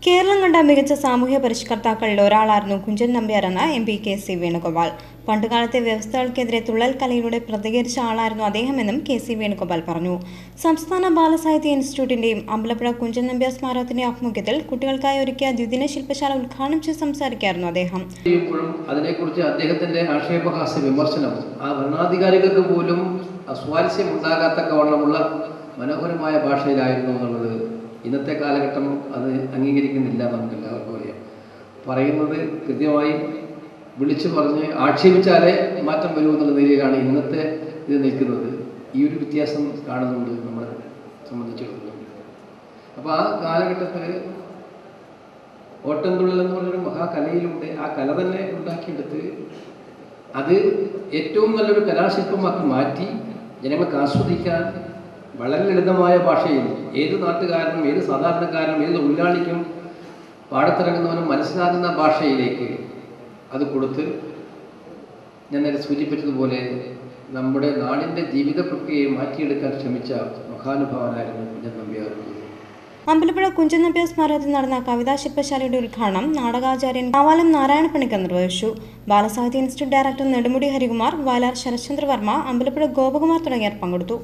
കേരളം കണ്ട മികച്ച സാമൂഹ്യ പരിഷ്കർത്താക്കളിൽ ഒരാളായിരുന്നു കുഞ്ചൻ നമ്പ്യാരെന്ന് MP KC വേണുഗോപാൽ. പണ്ടുകാലത്തെ വ്യവസ്ഥകൾക്കെതിരെ തുള്ളൽ കലയിലൂടെ പ്രതികരിച്ച ആളായിരുന്നു അദ്ദേഹമെന്നും KC വേണുഗോപാൽ പറഞ്ഞു. സംസ്ഥാന ബാലസാഹിത്യ ഇൻസ്റ്റിറ്റ്യൂട്ടിന്റെയും അമ്പലപ്പുഴ കുഞ്ചൻ നമ്പ്യാർ സ്മാരകത്തിന്റെ ആഭിമുഖ്യത്തിൽ കുട്ടികൾക്കായി ഒരുക്കിയ ദ്വിദിന ശില്പശാല ഉദ്ഘാടനം ചെയ്ത് സംസാരിക്കുകയായിരുന്നു അദ്ദേഹം. അതിനെക്കുറിച്ച് അദ്ദേഹത്തിന്റെ ആക്ഷേപഹാസ്യ വിമർശനം ആ ഭരണാധികാരികൾക്ക് പോലും അസ്വാരസ്യം ഉണ്ടാകാത്തക്കവണ്ണമുള്ള മനോഹരമായ ഭാഷയിലായിരുന്നു എന്നുള്ളത് ഇന്നത്തെ കാലഘട്ടം അത് അംഗീകരിക്കുന്നില്ല. നമുക്ക് എല്ലാവർക്കും അറിയാം. പറയുന്നത് കൃത്യമായി വിളിച്ചു പറഞ്ഞ് ആക്ഷേപിച്ചാലേ മാറ്റം വരൂ എന്നുള്ള നിലയിലാണ് ഇന്നത്തെ ഇത് നിൽക്കുന്നത്. ഈ ഒരു വ്യത്യാസം കാണുന്നുണ്ട് നമ്മളെ സംബന്ധിച്ചിടത്തോളം. അപ്പോൾ ആ കാലഘട്ടത്തിൽ ഓട്ടംതുള്ളൽ എന്ന് പറഞ്ഞൊരു മഹാകലയിലൂടെ ആ കല തന്നെ ഉണ്ടാക്കിയെടുത്ത് അത് ഏറ്റവും നല്ലൊരു കലാശില്പമാക്കി മാറ്റി ജനങ്ങൾക്ക് ആസ്വദിക്കാൻ വളരെ ലളിതമായ ഭാഷയിൽ ഏത് നാട്ടുകാരനും ഏത് സാധാരണക്കാരനും ഏത് തൊഴിലാളിക്കും പാടത്തിറങ്ങുന്നവനും മനസ്സിലാകുന്ന ഭാഷയിലേക്ക് അത് കൊടുത്ത് ഞാൻ നേരെ സൂചിപ്പിച്ചതുപോലെ നമ്മുടെ നാടിൻ്റെ ജീവിത പ്രക്രിയയെ മാറ്റിയെടുക്കാൻ ശ്രമിച്ച മഹാനുഭാവനായിരുന്നു കുഞ്ചൻ നമ്പ്യാർ. അമ്പലപ്പുഴ കുഞ്ചൻ നമ്പ്യാർ സ്മാരകത്തിൽ നടന്ന കവിതാ ശില്പശാലയുടെ ഉദ്ഘാടനം നാടകാചാര്യൻ കാവാലം നാരായണ പണിക്കർ നിർവഹിച്ചു. ബാലസാഹിത്യ ഇൻസ്റ്റിറ്റ്യൂട്ട് ഡയറക്ടർ നെടുമുടി ഹരികുമാർ, വയലാർ ശരത്ചന്ദ്ര വർമ്മ, അമ്പലപ്പുഴ ഗോപകുമാർ തുടങ്ങിയവർ പങ്കെടുത്തു.